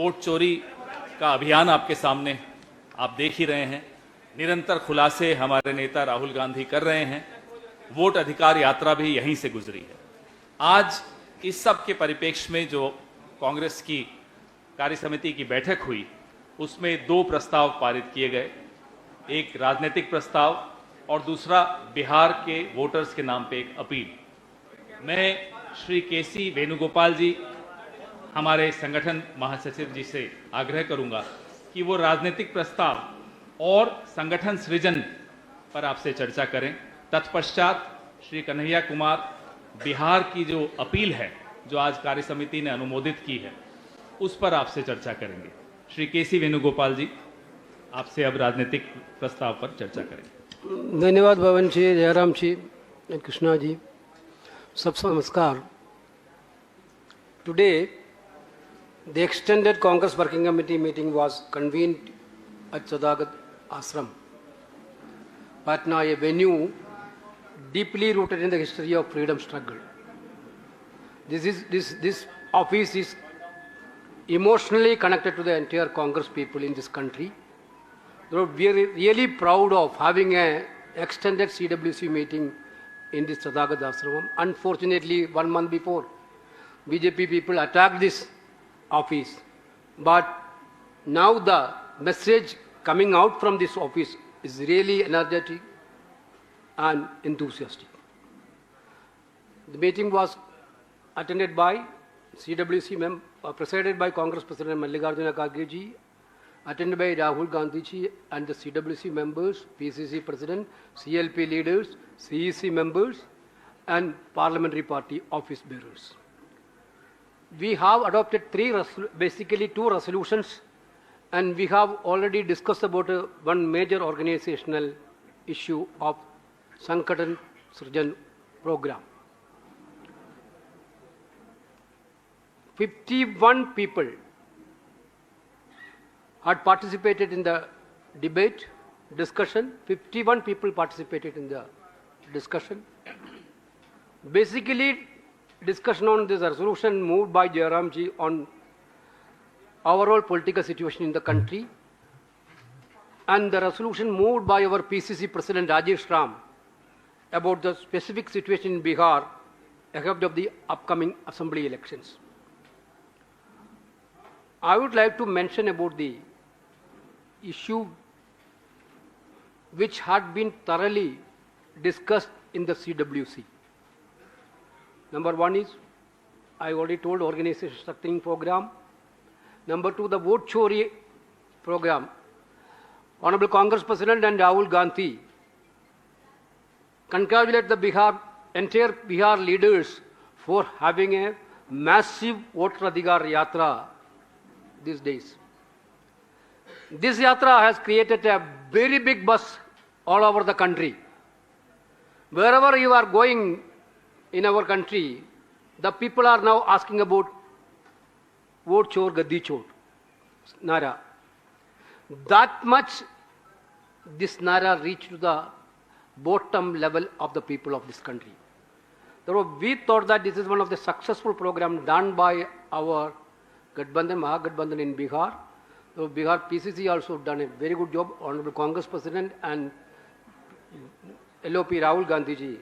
Vote चोरी का अभियान आपके सामने आप देख ही रहे हैं। निरंतर खुलासे हमारे नेता राहुल गांधी कर रहे हैं। वोट अधिकार यात्रा भी यहीं से गुजरी है। आज इस सब के परिप्रेक्ष्य में जो कांग्रेस की कार्य समिति की बैठक हुई, उसमें 2 प्रस्ताव पारित किए गए। एक राजनीतिक प्रस्ताव और दूसरा बिहार के वोटर्स के नाम पे एक अपील। मैं श्री केसी वेणुगोपाल जी, हमारे संगठन महासचिव जी से आग्रह करूंगा कि वो राजनीतिक प्रस्ताव और संगठन सृजन पर आपसे चर्चा करें। तत्पश्चात श्री कन्हैया कुमार, बिहार की जो अपील है जो आज कार्य समिति ने अनुमोदित की है, उस पर आपसे चर्चा करेंगे। श्री केसी वेणुगोपाल जी, आपसे अब राजनीतिक प्रस्ताव पर चर्चा करेंगे। धन्यवाद भवन जी, जयराम जी, कृष्णा जी, सबको नमस्कार। Today, the extended Congress Working Committee meeting was convened at Sadagat Ashram, Patna, a venue deeply rooted in the history of freedom struggle. This office is emotionally connected to the entire Congress people in this country. So we are really proud of having an extended CWC meeting in this Sadagat Ashram. Unfortunately, 1 month before, BJP people attacked this office. But now the message coming out from this office is really energetic and enthusiastic. The meeting was attended by CWC presided by Congress President Mallikarjuna Kharge ji, attended by Rahul Gandhi ji and the CWC members, PCC President, CLP leaders, CEC members and parliamentary party office bearers. We have adopted basically 2 resolutions, and we have already discussed about one major organizational issue of Sankaran Srijan program. 51 people had participated in the debate, discussion. 51 people participated in the discussion. Basically, discussion on this resolution moved by Jairam ji on overall political situation in the country, and the resolution moved by our PCC President Rajesh Ram about the specific situation in Bihar ahead of the upcoming assembly elections. I would like to mention about the issue which had been thoroughly discussed in the CWC. Number 1 is, I already told, organization structuring program. Number 2, the vote chori program. Honorable Congress President and Rahul Gandhi congratulate the entire Bihar leaders for having a massive voter adhikar yatra these days. This yatra has created a very big buzz all over the country. Wherever you are going in our country, the people are now asking about vote chor, gaddi chor, nara. That much this nara reached to the bottom level of the people of this country. Therefore, we thought that this is one of the successful programs done by our Gadbandhan, Mahagathbandhan in Bihar. So Bihar PCC also done a very good job. Honorable Congress President and LOP Rahul Gandhi ji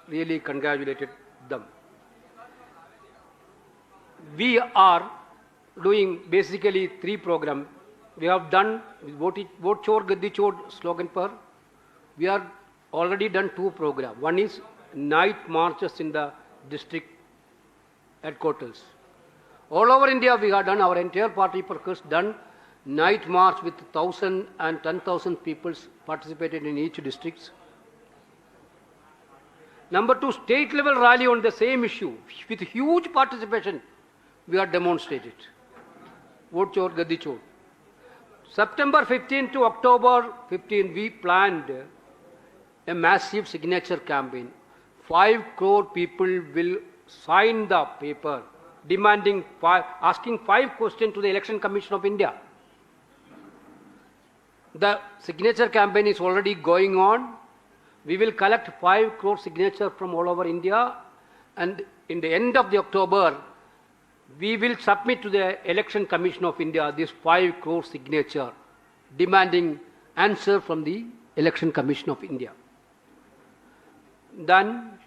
really congratulated them. We are doing basically 3 programs. We have done vote chor, gaddi chor slogan per. We are already done 2 programs. One is night marches in the district headquarters. All over India we have done, our entire party purpose done night march with 1,000 and 10,000 people participated in each district. Number 2, state level rally on the same issue with huge participation we are demonstrated. Vote chor, gaddi chor. September 15 to October 15 we planned a massive signature campaign. 5 crore people will sign the paper demanding, asking 5 questions to the Election Commission of India. The signature campaign is already going on. We will collect 5 crore signatures from all over India, and in the end of the October, we will submit to the Election Commission of India this 5 crore signature demanding answer from the Election Commission of India. Then,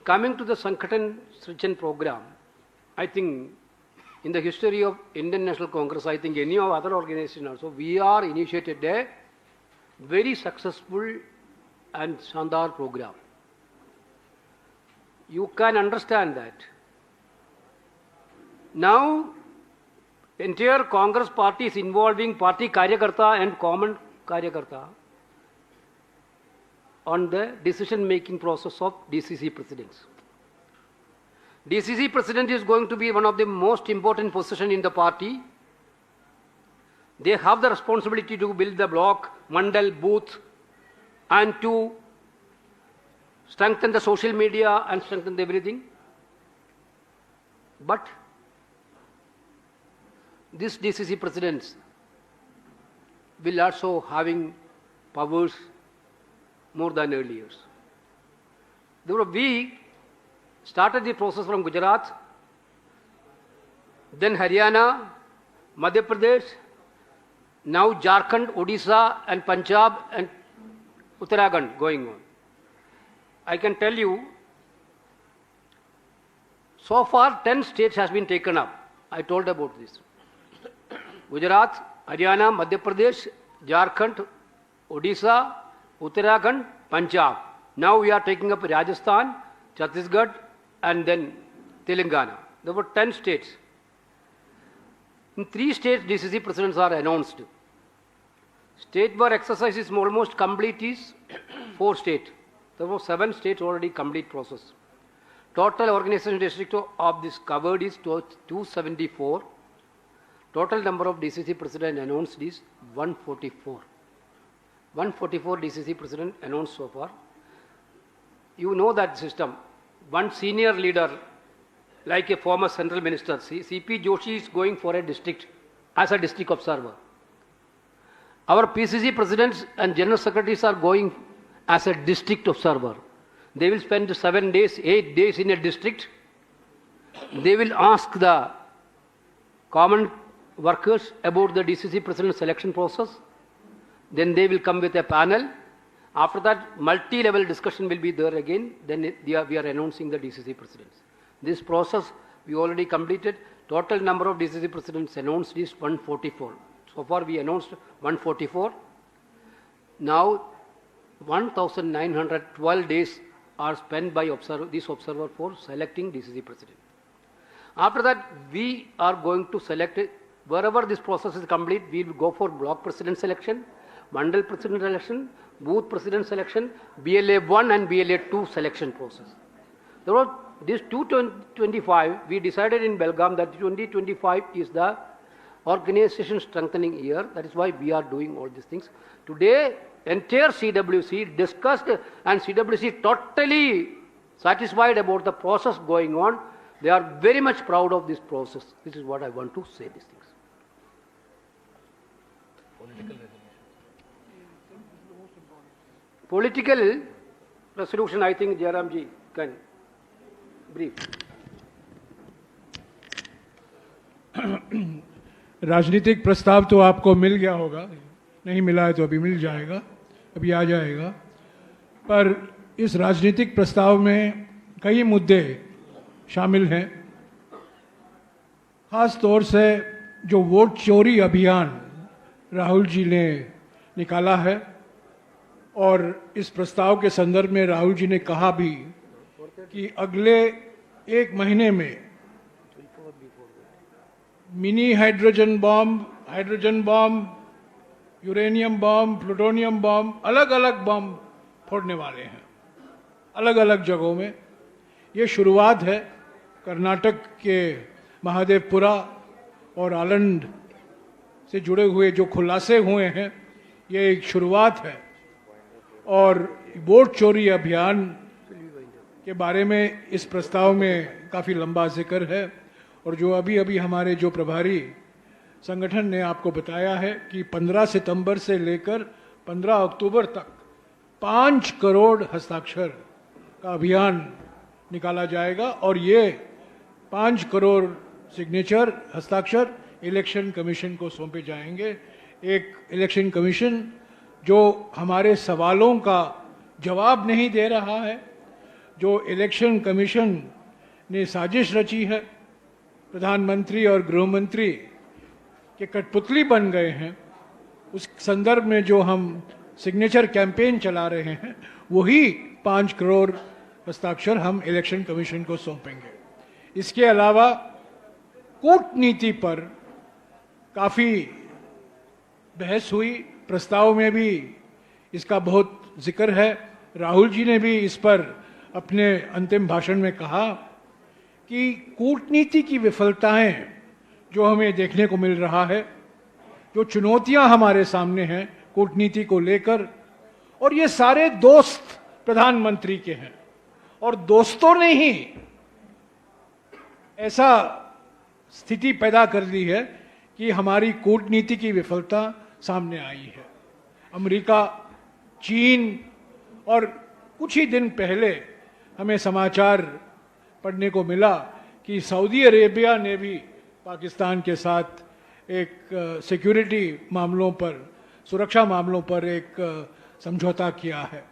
coming to the Sangathan Srijan program, I think in the history of Indian National Congress, I think any of other organizations also, we are initiated a very successful and Shandar program. You can understand that. Now, entire Congress party is involving party Karyakarta and common Karyakarta on the decision-making process of DCC presidents. DCC president is going to be one of the most important positions in the party. They have the responsibility to build the block, mandal, booth, and to strengthen the social media and strengthen everything. But these DCC presidents will also having powers more than earlier. Therefore, we started the process from Gujarat, then Haryana, Madhya Pradesh, now Jharkhand, Odisha and Punjab and Uttarakhand going on. I can tell you, so far 10 states has been taken up. I told about this. Gujarat, Haryana, Madhya Pradesh, Jharkhand, Odisha, Uttarakhand, Punjab. Now we are taking up Rajasthan, Chhattisgarh and then Telangana. There were 10 states. In 3 states, DCC presidents are announced. State-wide exercise is almost complete is 4 states. There were 7 states already complete process. Total organization district of this covered is 274. Total number of DCC president announced is 144. 144 DCC president announced so far. You know that system. One senior leader, like a former central minister, CP Joshi is going for a district as a district observer. Our PCC presidents and general secretaries are going as a district observer. They will spend 7 days, 8 days in a district. They will ask the common workers about the DCC president selection process. Then they will come with a panel. After that, multi-level discussion will be there again. Then we are announcing the DCC presidents. This process we already completed. Total number of DCC presidents announced is 144. So far we announced 144. Now 1,912 days are spent by this observer for selecting DCC president. After that, we are going to select, wherever this process is complete, we will go for block president selection, mandal president selection, booth president selection, BLA 1 and BLA 2 selection process. There was this 2025, we decided in Belgaum that 2025 is the organization strengthening year. That is why we are doing all these things. Today, entire CWC discussed and CWC totally satisfied about the process going on. They are very much proud of this process. This is what I want to say these things. Political resolution, I think Jairamji can brief. राजनीतिक प्रस्ताव तो आपको मिल गया होगा, नहीं मिला है तो अभी मिल जाएगा, अभी आ जाएगा। पर इस राजनीतिक प्रस्ताव में कई मुद्दे शामिल हैं। खास तौर से जो वोट चोरी अभियान राहुल जी ने निकाला है और इस प्रस्ताव के संदर्भ में राहुल जी ने कहा भी कि अगले 1 महीने में मिनी हाइड्रोजन बम, यूरेनियम बम, प्लूटोनियम बम, अलग अलग बम फोड़ने वाले हैं अलग अलग जगहों में। ये शुरुआत है। कर्नाटक के महादेवपुरा और आलंद से जुड़े हुए जो खुलासे हुए हैं, ये एक शुरुआत है। और वोट चोरी अभियान के बारे में इस प्रस्ताव में काफ़ी लंबा जिक्र है। और जो अभी हमारे जो प्रभारी संगठन ने आपको बताया है कि 15 सितंबर से लेकर 15 अक्टूबर तक 5 करोड़ हस्ताक्षर का अभियान निकाला जाएगा। और ये 5 करोड़ सिग्नेचर हस्ताक्षर इलेक्शन कमीशन को सौंपे जाएंगे। एक इलेक्शन कमीशन जो हमारे सवालों का जवाब नहीं दे रहा है, जो इलेक्शन कमीशन ने साजिश रची है, प्रधानमंत्री और गृह मंत्री के कठपुतली बन गए हैं, उस संदर्भ में जो हम सिग्नेचर कैंपेन चला रहे हैं, वही 5 करोड़ हस्ताक्षर हम इलेक्शन कमीशन को सौंपेंगे। इसके अलावा कूटनीति पर काफ़ी बहस हुई, प्रस्ताव में भी इसका बहुत जिक्र है। राहुल जी ने भी इस पर अपने अंतिम भाषण में कहा कि कूटनीति की विफलताएं जो हमें देखने को मिल रहा है, जो चुनौतियां हमारे सामने हैं कूटनीति को लेकर, और ये सारे दोस्त प्रधानमंत्री के हैं, और दोस्तों ने ही ऐसा स्थिति पैदा कर दी है कि हमारी कूटनीति की विफलता सामने आई है। अमेरिका, चीन, और कुछ ही दिन पहले हमें समाचार पढ़ने को मिला कि सऊदी अरेबिया ने भी पाकिस्तान के साथ एक सिक्योरिटी मामलों पर, सुरक्षा मामलों पर एक समझौता किया है।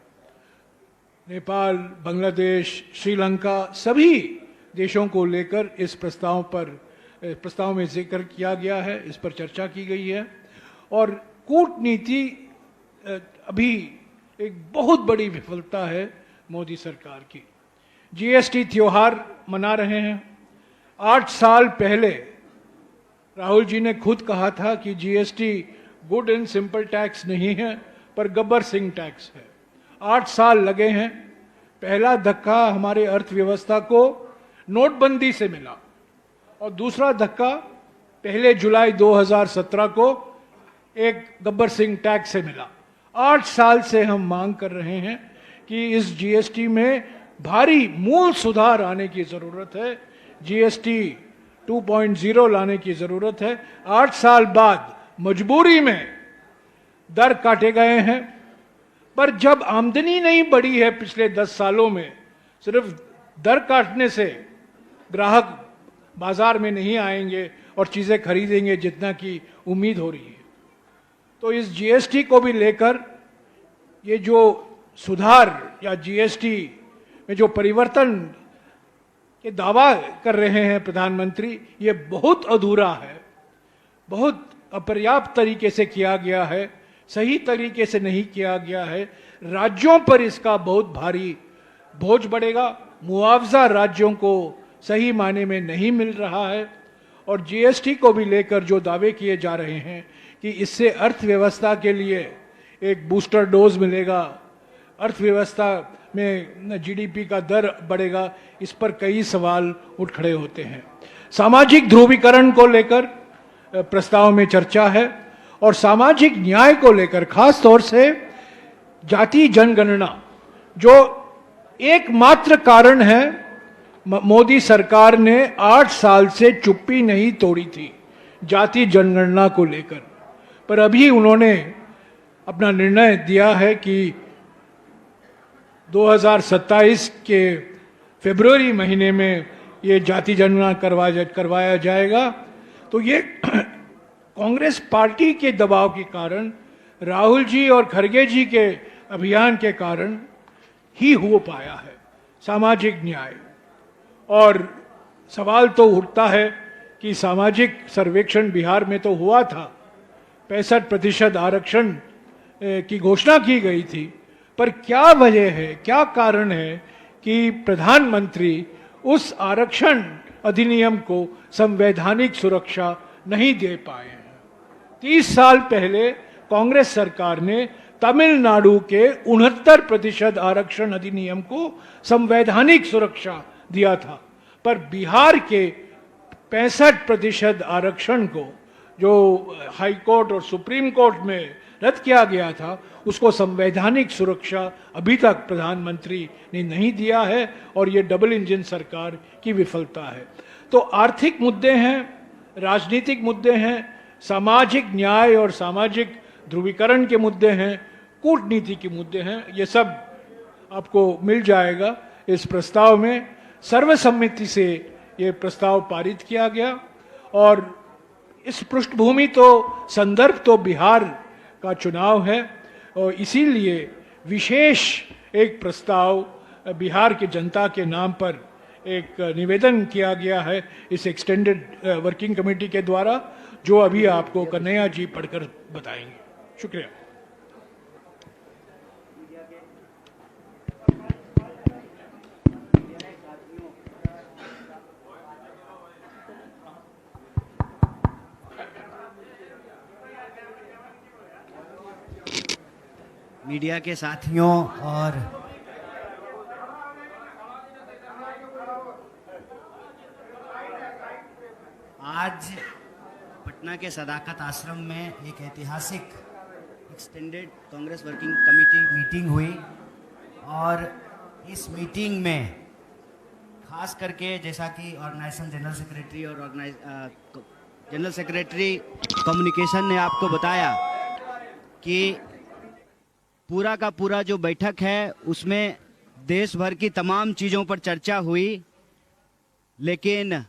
नेपाल, बांग्लादेश, श्रीलंका, सभी देशों को लेकर इस प्रस्ताव में जिक्र किया गया है, इस पर चर्चा की गई है। और कूटनीति अभी एक बहुत बड़ी विफलता है मोदी सरकार की। जीएसटी त्योहार मना रहे हैं। 8 साल पहले राहुल जी ने खुद कहा था कि GST good and simple tax नहीं है, पर गब्बर सिंह टैक्स है। 8 साल लगे हैं। पहला धक्का हमारे अर्थव्यवस्था को नोटबंदी से मिला, और दूसरा धक्का 1 जुलाई 2017 को एक गब्बर सिंह टैक्स से मिला। 8 साल से हम मांग कर रहे हैं कि इस जीएसटी में भारी मूल सुधार आने की जरूरत है, जीएसटी 2.0 लाने की जरूरत है। 8 साल बाद मजबूरी में दर काटे गए हैं, पर जब आमदनी नहीं बढ़ी है पिछले 10 सालों में, सिर्फ दर काटने से ग्राहक बाजार में नहीं आएंगे और चीजें खरीदेंगे जितना की उम्मीद हो रही है। तो इस जीएसटी को भी लेकर ये जो सुधार या जीएसटी में जो परिवर्तन के दावा कर रहे हैं प्रधानमंत्री, ये बहुत अधूरा है, बहुत अपर्याप्त तरीके से किया गया है, सही तरीके से नहीं किया गया है। राज्यों पर इसका बहुत भारी बोझ बढ़ेगा। मुआवजा राज्यों को सही मायने में नहीं मिल रहा है, और जीएसटी को भी लेकर जो दावे किए जा रहे हैं कि इससे अर्थव्यवस्था के लिए एक बूस्टर डोज मिलेगा, अर्थव्यवस्था में जीडीपी का दर बढ़ेगा, इस पर कई सवाल उठ खड़े होते हैं। सामाजिक ध्रुवीकरण को लेकर प्रस्ताव में चर्चा है, और सामाजिक न्याय को लेकर खास तौर से जाति जनगणना जो एकमात्र कारण है। मोदी सरकार ने 8 साल से चुप्पी नहीं तोड़ी थी जाति जनगणना को लेकर, पर अभी उन्होंने अपना निर्णय दिया है कि 2027 के फरवरी महीने में ये जाति जनगणना करवाया जाएगा। तो ये कांग्रेस पार्टी के दबाव के कारण, राहुल जी और खड़गे जी के अभियान के कारण ही हो पाया है सामाजिक न्याय। और सवाल तो उठता है कि सामाजिक सर्वेक्षण बिहार में तो हुआ था, 65% आरक्षण की घोषणा की गई थी, पर क्या वजह है, क्या कारण है कि प्रधानमंत्री उस आरक्षण अधिनियम को संवैधानिक सुरक्षा नहीं दे पाए हैं। 30 साल पहले कांग्रेस सरकार ने तमिलनाडु के 69% आरक्षण अधिनियम को संवैधानिक सुरक्षा दिया था, पर बिहार के 65% आरक्षण को जो हाई कोर्ट और सुप्रीम कोर्ट में रद्द किया गया था, उसको संवैधानिक सुरक्षा अभी तक प्रधानमंत्री ने नहीं दिया है, और ये डबल इंजन सरकार की विफलता है। तो आर्थिक मुद्दे हैं, राजनीतिक मुद्दे हैं, सामाजिक न्याय और सामाजिक ध्रुवीकरण के मुद्दे हैं, कूटनीति के मुद्दे हैं, ये सब आपको मिल जाएगा इस प्रस्ताव में। सर्वसम्मति से ये प्रस्ताव पारित किया गया। और इस पृष्ठभूमि तो संदर्भ तो बिहार का चुनाव है और इसीलिए विशेष एक प्रस्ताव बिहार की जनता के नाम पर एक निवेदन किया गया है इस एक्सटेंडेड वर्किंग कमेटी के द्वारा, जो अभी आपको कन्हैया जी पढ़कर बताएंगे। शुक्रिया। मीडिया के साथियों और आज पटना के सदाकत आश्रम में एक ऐतिहासिक extended Congress working committee meeting हुई और इस मीटिंग में खास करके जैसा कि ऑर्गेनाइजेशन जनरल सेक्रेटरी और जनरल सेक्रेटरी कम्युनिकेशन ने आपको बताया कि पूरा का पूरा जो बैठक है उसमें देश भर की तमाम चीज़ों पर चर्चा हुई, लेकिन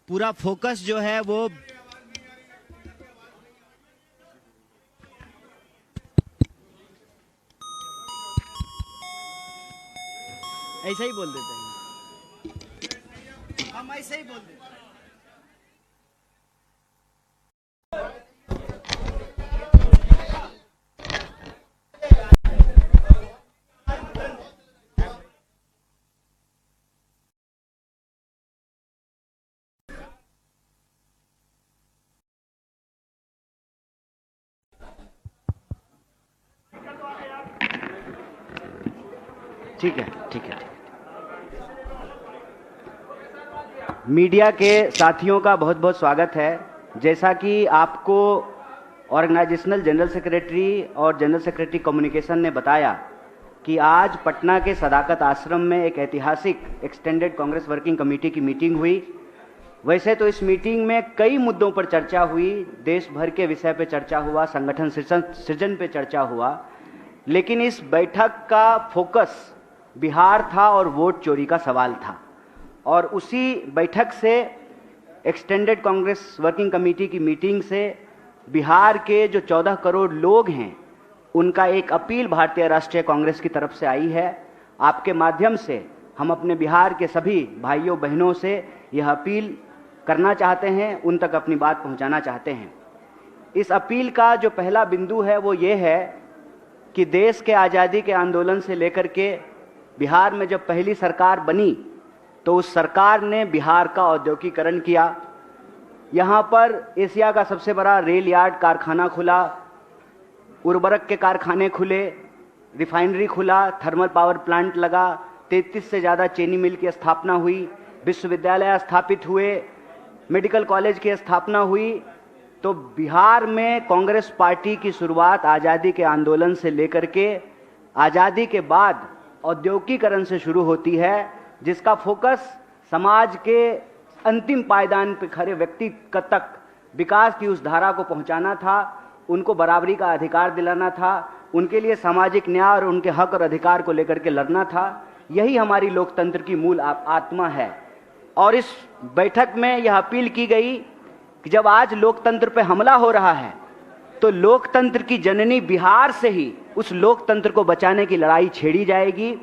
पूरा फोकस जो है वो ऐसा ही बोल देते हैं, हम ऐसे ही बोल देते हैं। ठीक है, ठीक है। मीडिया के साथियों का बहुत बहुत स्वागत है। जैसा कि आपको ऑर्गेनाइजेशनल जनरल सेक्रेटरी और जनरल सेक्रेटरी कम्युनिकेशन ने बताया कि आज पटना के सदाकत आश्रम में एक ऐतिहासिक एक्सटेंडेड कांग्रेस वर्किंग कमेटी की मीटिंग हुई। वैसे तो इस मीटिंग में कई मुद्दों पर चर्चा हुई, देश भर के विषय पे चर्चा हुआ, संगठन सृजन पे चर्चा हुआ, लेकिन इस बैठक का फोकस बिहार था और वोट चोरी का सवाल था। और उसी बैठक से एक्सटेंडेड कांग्रेस वर्किंग कमेटी की मीटिंग से बिहार के जो 14 करोड़ लोग हैं उनका एक अपील भारतीय राष्ट्रीय कांग्रेस की तरफ से आई है। आपके माध्यम से हम अपने बिहार के सभी भाइयों बहनों से यह अपील करना चाहते हैं, उन तक अपनी बात पहुंचाना चाहते हैं। इस अपील का जो पहला बिंदु है वो ये है कि देश के आज़ादी के आंदोलन से लेकर के बिहार में जब पहली सरकार बनी तो उस सरकार ने बिहार का औद्योगिकीकरण किया। यहाँ पर एशिया का सबसे बड़ा रेल यार्ड कारखाना खुला, उर्वरक के कारखाने खुले, रिफाइनरी खुला, थर्मल पावर प्लांट लगा, 33 से ज़्यादा चीनी मिल की स्थापना हुई, विश्वविद्यालय स्थापित हुए, मेडिकल कॉलेज की स्थापना हुई। तो बिहार में कांग्रेस पार्टी की शुरुआत आज़ादी के आंदोलन से लेकर के आज़ादी के बाद औद्योगिकीकरण से शुरू होती है, जिसका फोकस समाज के अंतिम पायदान पर खड़े व्यक्ति तक विकास की उस धारा को पहुंचाना था, उनको बराबरी का अधिकार दिलाना था, उनके लिए सामाजिक न्याय और उनके हक और अधिकार को लेकर के लड़ना था। यही हमारी लोकतंत्र की मूल आत्मा है। और इस बैठक में यह अपील की गई कि जब आज लोकतंत्र पे हमला हो रहा है तो लोकतंत्र की जननी बिहार से ही उस लोकतंत्र को बचाने की लड़ाई छेड़ी जाएगी।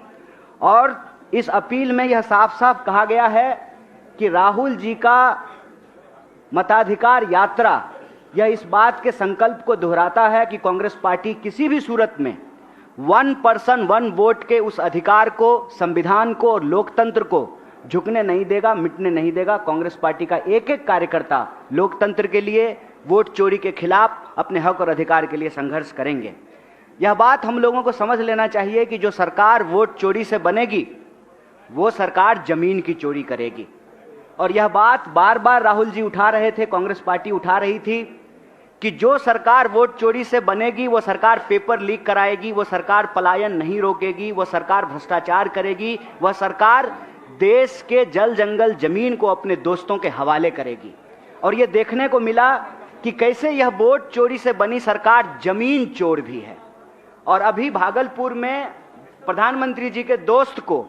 और इस अपील में यह साफ साफ कहा गया है कि राहुल जी का मताधिकार यात्रा यह इस बात के संकल्प को दोहराता है कि कांग्रेस पार्टी किसी भी सूरत में 1 पर्सन 1 वोट के उस अधिकार को, संविधान को और लोकतंत्र को झुकने नहीं देगा, मिटने नहीं देगा। कांग्रेस पार्टी का एक एक कार्यकर्ता लोकतंत्र के लिए, वोट चोरी के खिलाफ, अपने हक और अधिकार के लिए संघर्ष करेंगे। यह बात हम लोगों को समझ लेना चाहिए कि जो सरकार वोट चोरी से बनेगी वो सरकार जमीन की चोरी करेगी। और यह बात बार बार राहुल जी उठा रहे थे, कांग्रेस पार्टी उठा रही थी कि जो सरकार वोट चोरी से बनेगी वो सरकार पेपर लीक कराएगी, वो सरकार पलायन नहीं रोकेगी, वो सरकार भ्रष्टाचार करेगी, वह सरकार देश के जल जंगल जमीन को अपने दोस्तों के हवाले करेगी। और ये देखने को मिला कि कैसे यह वोट चोरी से बनी सरकार जमीन चोर भी है। और अभी भागलपुर में प्रधानमंत्री जी के दोस्त को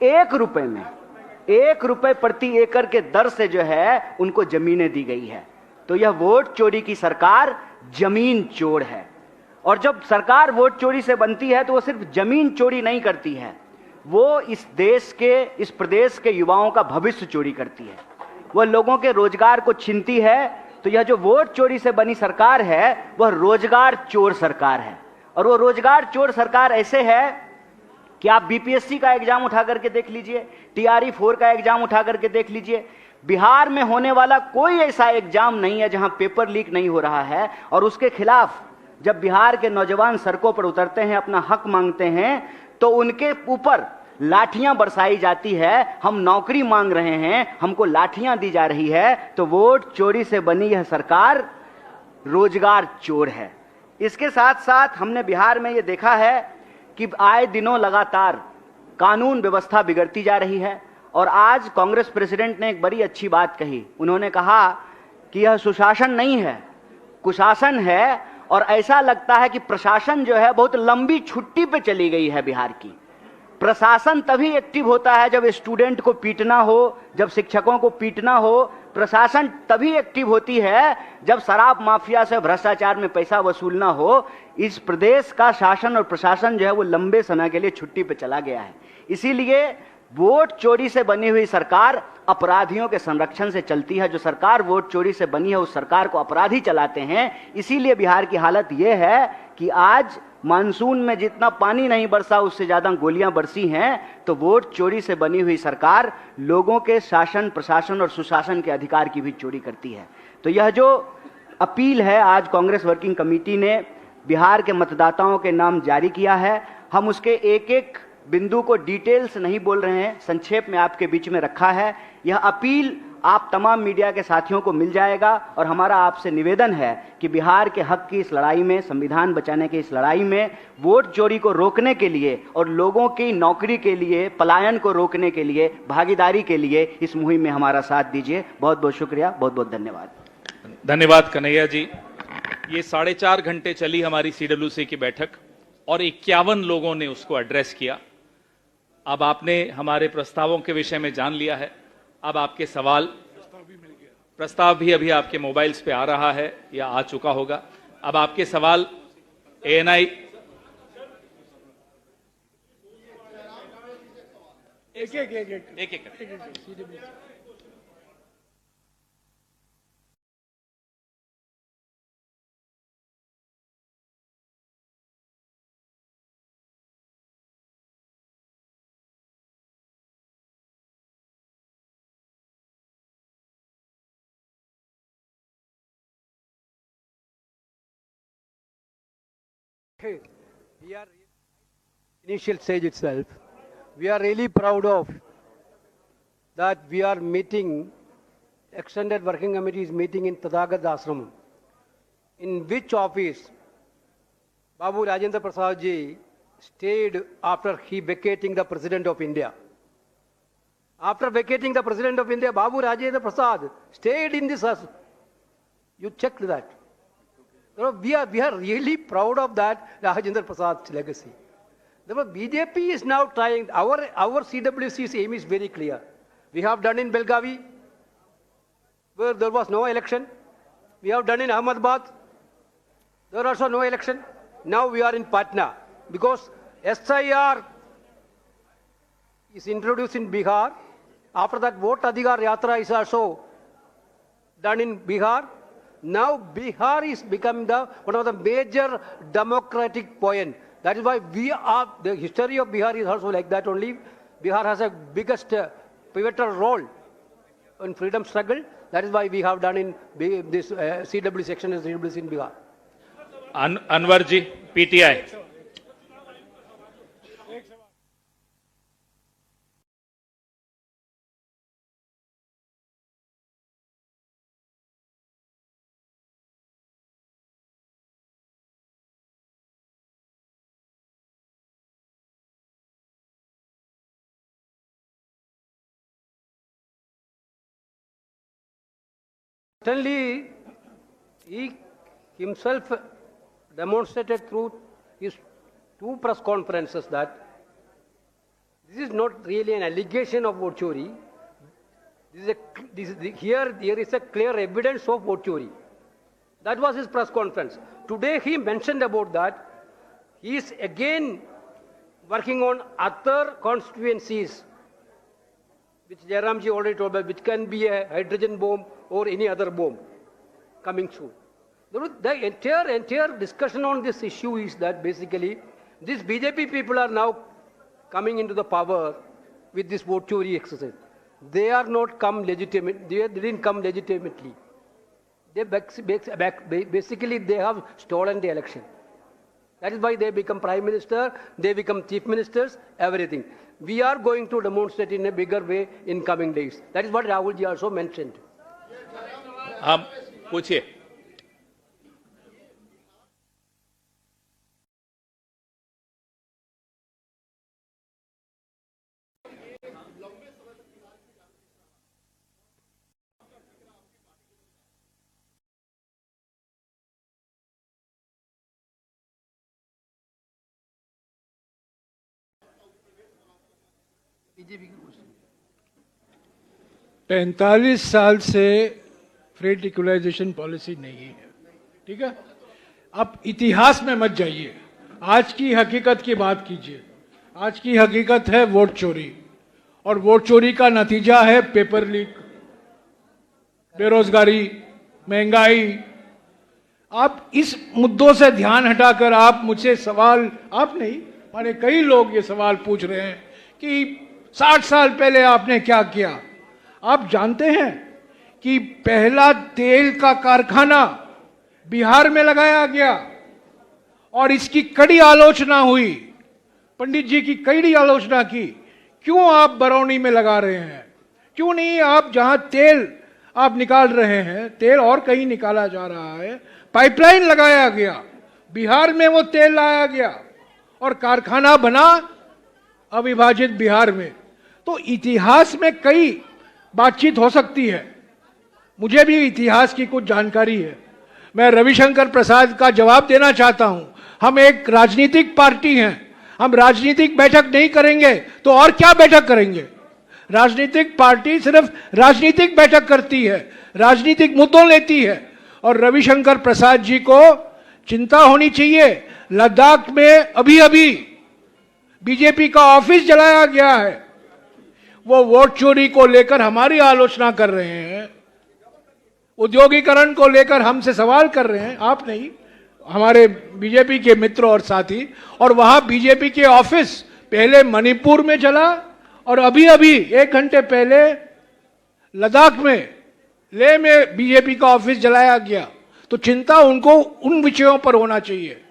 1 रुपए में ₹1 प्रति एकड़ के दर से जो है उनको जमीनें दी गई है। तो यह वोट चोरी की सरकार जमीन चोर है। और जब सरकार वोट चोरी से बनती है तो वो सिर्फ जमीन चोरी नहीं करती है, वो इस देश के, इस प्रदेश के युवाओं का भविष्य चोरी करती है, वह लोगों के रोजगार को छीनती है। तो यह जो वोट चोरी से बनी सरकार है वह रोजगार चोर सरकार है। और वो रोजगार चोर सरकार ऐसे है कि आप बीपीएससी का एग्जाम उठा करके देख लीजिए, टीआरई 4 का एग्जाम उठा करके देख लीजिए, बिहार में होने वाला कोई ऐसा एग्जाम नहीं है जहां पेपर लीक नहीं हो रहा है। और उसके खिलाफ जब बिहार के नौजवान सड़कों पर उतरते हैं, अपना हक मांगते हैं, तो उनके ऊपर लाठियां बरसाई जाती है। हम नौकरी मांग रहे हैं, हमको लाठियां दी जा रही है। तो वोट चोरी से बनी यह सरकार रोजगार चोर है। इसके साथ साथ हमने बिहार में यह देखा है कि आए दिनों लगातार कानून व्यवस्था बिगड़ती जा रही है। और आज कांग्रेस प्रेसिडेंट ने एक बड़ी अच्छी बात कही। उन्होंने कहा कि यह सुशासन नहीं है, कुशासन है। और ऐसा लगता है कि प्रशासन जो है बहुत लंबी छुट्टी पे चली गई है बिहार की। प्रशासन तभी एक्टिव होता है जब स्टूडेंट को पीटना हो, जब शिक्षकों को पीटना हो। प्रशासन तभी एक्टिव होती है जब शराब माफिया से भ्रष्टाचार में पैसा वसूलना हो। इस प्रदेश का शासन और प्रशासन जो है वो लंबे समय के लिए छुट्टी पे चला गया है। इसीलिए वोट चोरी से बनी हुई सरकार अपराधियों के संरक्षण से चलती है। जो सरकार वोट चोरी से बनी है उस सरकार को अपराधी चलाते हैं। इसीलिए बिहार की हालत यह है कि आज मानसून में जितना पानी नहीं बरसा उससे ज्यादा गोलियां बरसी हैं। तो वोट चोरी से बनी हुई सरकार लोगों के शासन, प्रशासन और सुशासन के अधिकार की भी चोरी करती है। तो यह जो अपील है आज कांग्रेस वर्किंग कमेटी ने बिहार के मतदाताओं के नाम जारी किया है। हम उसके एक एक बिंदु को डिटेल से नहीं बोल रहे हैं, संक्षेप में आपके बीच में रखा है। यह अपील आप तमाम मीडिया के साथियों को मिल जाएगा। और हमारा आपसे निवेदन है कि बिहार के हक की इस लड़ाई में, संविधान बचाने की इस लड़ाई में, वोट चोरी को रोकने के लिए और लोगों की नौकरी के लिए, पलायन को रोकने के लिए, भागीदारी के लिए इस मुहिम में हमारा साथ दीजिए। बहुत बहुत शुक्रिया, बहुत बहुत धन्यवाद। धन्यवाद कन्हैया जी। ये 4.5 घंटे चली हमारी सीडब्ल्यूसी की बैठक और 51 लोगों ने उसको एड्रेस किया। अब आपने हमारे प्रस्तावों के विषय में जान लिया है। अब आपके सवाल, प्रस्ताव भी अभी आपके मोबाइल्स पे आ रहा है या आ चुका होगा। अब आपके सवाल एएनआई एक We are initial stage itself. We are really proud of that we are meeting, extended working committee is meeting in Tathagat Ashram, in which office Babu Rajendra Prasad ji stayed after he vacating the President of India. After vacating the President of India, Babu Rajendra Prasad stayed in this house. You checked that. We are really proud of that Rajendra Prasad's legacy. Therefore, BJP is now trying, our CWC's aim is very clear. We have done in Belgavi, where there was no election. We have done in Ahmedabad, there was also no election. Now we are in Patna, because SIR is introduced in Bihar. After that, Vote Adhikar Yatra is also done in Bihar. Now Bihar is becoming one of the major democratic point. That is why the history of Bihar is also like that only. Bihar has a biggest pivotal role in freedom struggle. That is why we have done in this CW section is CWC in Bihar. Anwar ji, PTI. Certainly, he himself demonstrated through his 2 press conferences that this is not really an allegation of vote chori. Here is a clear evidence of vote chori. That was his press conference. Today he mentioned about that. He is again working on other constituencies, which Jairamji already told about, which can be a hydrogen bomb or any other bomb coming soon. The entire discussion on this issue is that basically these BJP people are now coming into the power with this vote chori exercise. They are not come legitimate. They didn't come legitimately. Basically, they have stolen the election. That is why they become prime minister, they become chief ministers, everything. We are going to demonstrate in a bigger way in coming days. That is what Rahul ji also mentioned. आप पूछिए। BJP का question. 45 साल से freight equalisation policy नहीं है, ठीक है। आप इतिहास में मत जाइए, आज की हकीकत की बात कीजिए। आज की हकीकत है वोट चोरी, और वोट चोरी का नतीजा है पेपर लीक, बेरोजगारी, महंगाई। आप इस मुद्दों से ध्यान हटाकर आप मुझसे सवाल, आप नहीं माने कई लोग ये सवाल पूछ रहे हैं कि 60 साल पहले आपने क्या किया। आप जानते हैं कि पहला तेल का कारखाना बिहार में लगाया गया और इसकी कड़ी आलोचना हुई, पंडित जी की कड़ी आलोचना की। क्यों आप बरौनी में लगा रहे हैं, क्यों नहीं आप जहां तेल आप निकाल रहे हैं, तेल और कहीं निकाला जा रहा है, पाइपलाइन लगाया गया, बिहार में वो तेल लाया गया और कारखाना बना अविभाजित बिहार में। तो इतिहास में कई बातचीत हो सकती है, मुझे भी इतिहास की कुछ जानकारी है। मैं रविशंकर प्रसाद का जवाब देना चाहता हूं। हम एक राजनीतिक पार्टी हैं, हम राजनीतिक बैठक नहीं करेंगे तो और क्या बैठक करेंगे। राजनीतिक पार्टी सिर्फ राजनीतिक बैठक करती है, राजनीतिक मुद्दों लेती है। और रविशंकर प्रसाद जी को चिंता होनी चाहिए। लद्दाख में अभी अभी बीजेपी का ऑफिस जलाया गया है, वो वोट चोरी को लेकर हमारी आलोचना कर रहे हैं, उद्योगीकरण को लेकर हमसे सवाल कर रहे हैं, आप नहीं, हमारे बीजेपी के मित्र और साथी। और वहां बीजेपी के ऑफिस पहले मणिपुर में चला और अभी अभी 1 घंटे पहले लद्दाख में, लेह में बीजेपी का ऑफिस जलाया गया। तो चिंता उनको उन विषयों पर होना चाहिए।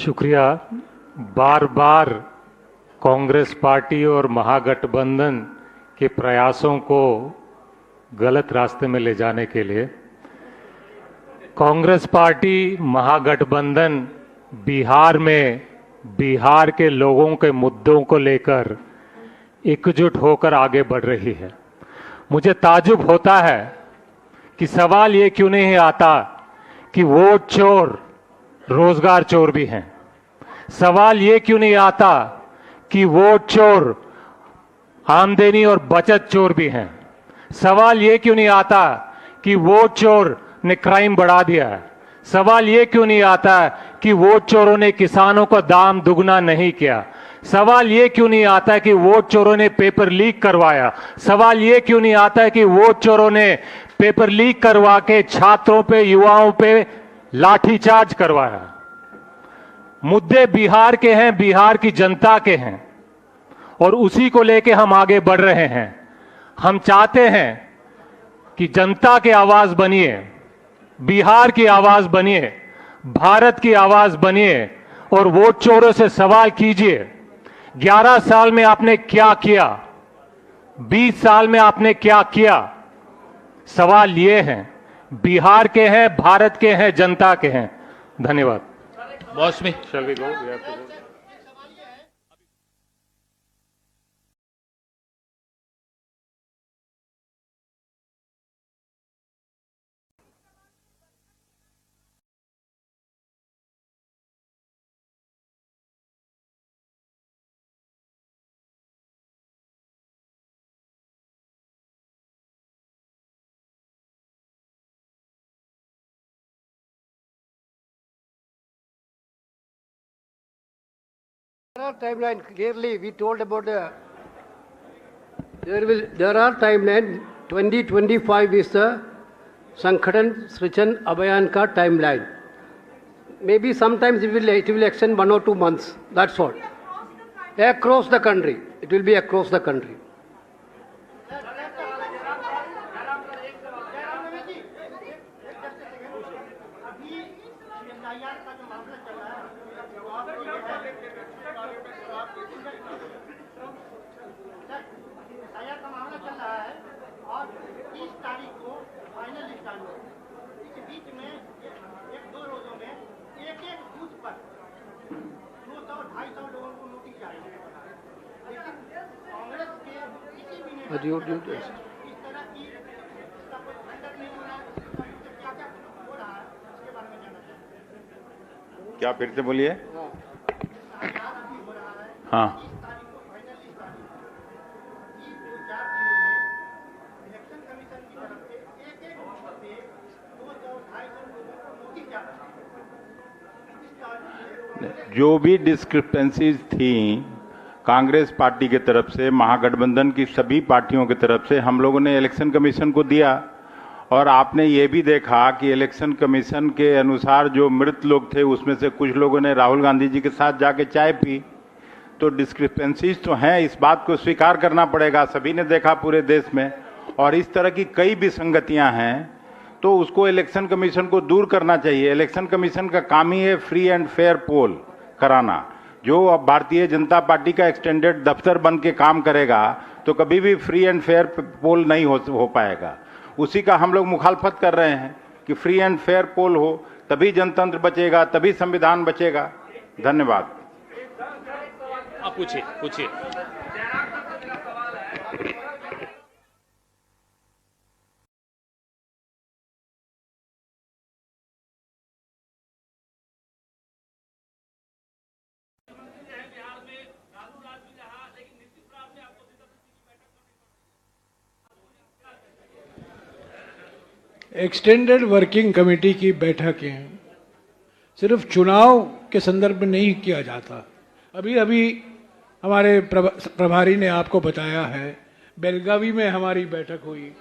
शुक्रिया। बार बार कांग्रेस पार्टी और महागठबंधन के प्रयासों को गलत रास्ते में ले जाने के लिए कांग्रेस पार्टी महागठबंधन बिहार में बिहार के लोगों के मुद्दों को लेकर एकजुट होकर आगे बढ़ रही है। मुझे ताज्जुब होता है कि सवाल ये क्यों नहीं आता कि वोट चोर रोजगार चोर भी हैं। सवाल ये क्यों नहीं आता कि वोट चोर आमदनी और बचत चोर भी हैं। सवाल ये क्यों नहीं आता कि वोट चोर ने क्राइम बढ़ा दिया है। सवाल ये क्यों नहीं आता कि वोट चोरों ने किसानों का दाम दुगना नहीं किया। सवाल ये क्यों नहीं आता कि वोट चोरों ने पेपर लीक करवाया। सवाल ये क्यों नहीं आता कि वोट चोरों ने पेपर लीक करवा के छात्रों पे, युवाओं पे लाठीचार्ज करवाया। मुद्दे बिहार के हैं, बिहार की जनता के हैं और उसी को लेके हम आगे बढ़ रहे हैं। हम चाहते हैं कि जनता की आवाज बनिए, बिहार की आवाज बनिए, भारत की आवाज बनिए और वोट चोरों से सवाल कीजिए 11 साल में आपने क्या किया। 20 साल में आपने क्या किया? सवाल ये हैं, बिहार के हैं, भारत के हैं, जनता के हैं। धन्यवाद। बॉस में Shall we go? We have to go. There are timeline clearly we told about there are timeline 2025 is the Sankhatan Srichan Abhayan ka timeline. Maybe sometimes it will extend 1 or 2 months. That's all. Across the country, it will be across the country. क्या फिर से बोलिए? हाँ, जो भी discrepancies थी Congress party की तरफ से, महागठबंधन की सभी पार्टियों की तरफ से, हम लोगों ने इलेक्शन कमीशन को दिया। और आपने ये भी देखा कि इलेक्शन कमीशन के अनुसार जो मृत लोग थे उसमें से कुछ लोगों ने राहुल गांधी जी के साथ जाके चाय पी। तो डिस्क्रिपेंसीज तो हैं, इस बात को स्वीकार करना पड़ेगा, सभी ने देखा पूरे देश में। और इस तरह की कई विसंगतियां हैं, तो उसको इलेक्शन कमीशन को दूर करना चाहिए। इलेक्शन कमीशन का काम ही है फ्री एंड फेयर पोल कराना। जो अब भारतीय जनता पार्टी का एक्सटेंडेड दफ्तर बन के काम करेगा तो कभी भी फ्री एंड फेयर पोल नहीं हो पाएगा। उसी का हम लोग मुखालफत कर रहे हैं कि फ्री एंड फेयर पोल हो, तभी जनतंत्र बचेगा, तभी संविधान बचेगा। धन्यवाद। आप पूछिए। एक्सटेंडेड वर्किंग कमेटी की बैठकें सिर्फ चुनाव के संदर्भ में नहीं किया जाता। अभी हमारे प्रभारी ने आपको बताया है, बेलगावी में हमारी बैठक हुई,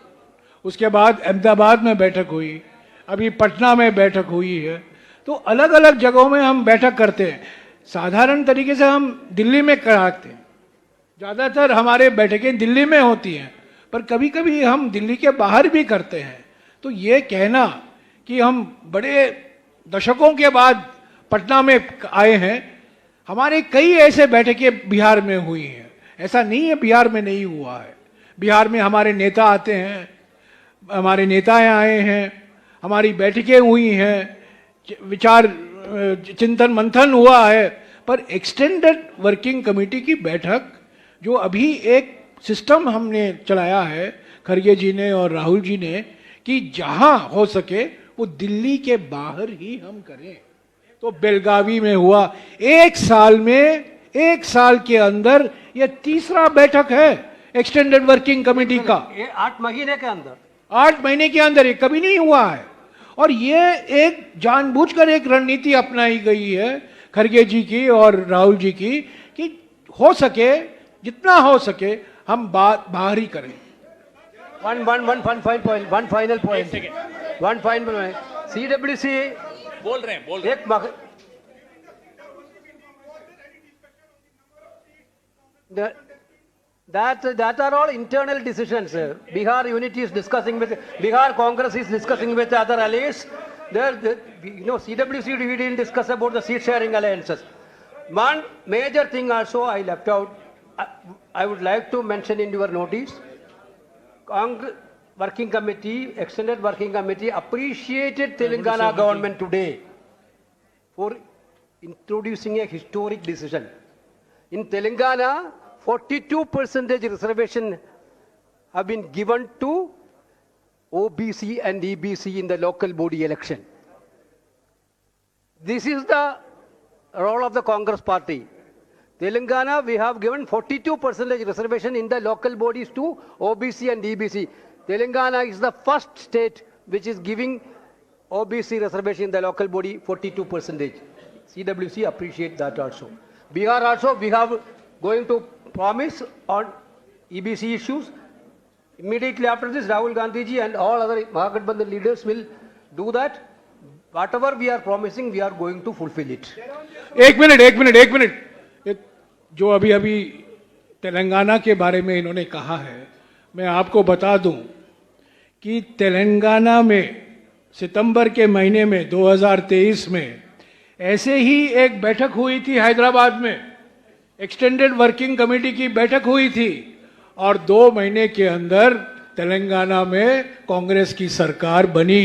उसके बाद अहमदाबाद में बैठक हुई, अभी पटना में बैठक हुई है। तो अलग अलग जगहों में हम बैठक करते हैं। साधारण तरीके से हम दिल्ली में कराते हैं, ज़्यादातर हमारे बैठकें दिल्ली में होती हैं, पर कभी कभी हम दिल्ली के बाहर भी करते हैं। तो ये कहना कि हम बड़े दशकों के बाद पटना में आए हैं, हमारे कई ऐसे बैठकें बिहार में हुई हैं। ऐसा नहीं है बिहार में नहीं हुआ है। बिहार में हमारे नेता आते हैं, हमारे नेताएं आए हैं, हमारी बैठकें हुई हैं, विचार चिंतन मंथन हुआ है। पर एक्सटेंडेड वर्किंग कमेटी की बैठक जो अभी एक सिस्टम हमने चलाया है, खरगे जी ने और राहुल जी ने, कि जहां हो सके वो दिल्ली के बाहर ही हम करें। तो बेलगावी में हुआ, एक साल के अंदर ये तीसरा बैठक है एक्सटेंडेड वर्किंग कमेटी का। 8 महीने के अंदर, 8 महीने के अंदर ये कभी नहीं हुआ है। और ये एक जानबूझकर एक रणनीति अपनाई गई है खरगे जी की और राहुल जी की, कि हो सके जितना हो सके हम बात बाहर ही करें। one final point. CWC बोल रहे हैं एक that are all internal decisions. Bihar unity is discussing with Bihar Congress is discussing with other allies. CWC we didn't discuss about the seat sharing alliances. One major thing also I left out. I would like to mention in your notice. Congress working committee, extended working committee appreciated Telangana government today for introducing a historic decision. In Telangana, 42% reservation have been given to OBC and EBC in the local body election. This is the role of the Congress party. Telangana, we have given 42% reservation in the local bodies to OBC and EBC. Telangana is the first state which is giving OBC reservation in the local body 42%. CWC appreciate that also. Bihar also, we have going to promise on EBC issues. Immediately after this, Rahul Gandhi ji and all other Mahagathbandhan leaders will do that. Whatever we are promising, we are going to fulfill it. एक minute जो अभी अभी तेलंगाना के बारे में इन्होंने कहा है, मैं आपको बता दूं कि तेलंगाना में सितंबर के महीने में 2023 में ऐसे ही एक बैठक हुई थी हैदराबाद में, एक्सटेंडेड वर्किंग कमेटी की बैठक हुई थी और 2 महीने के अंदर तेलंगाना में कांग्रेस की सरकार बनी।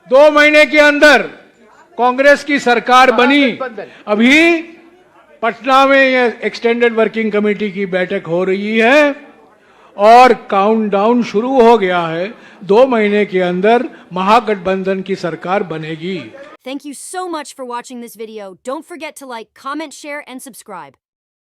2 महीने के अंदर कांग्रेस की सरकार बनी। अभी पटना में ये एक्सटेंडेड वर्किंग कमेटी की बैठक हो रही है और काउंटडाउन शुरू हो गया है। 2 महीने के अंदर महागठबंधन की सरकार बनेगी। Thank you so much for watching this video. Don't forget to like, comment, share, and subscribe.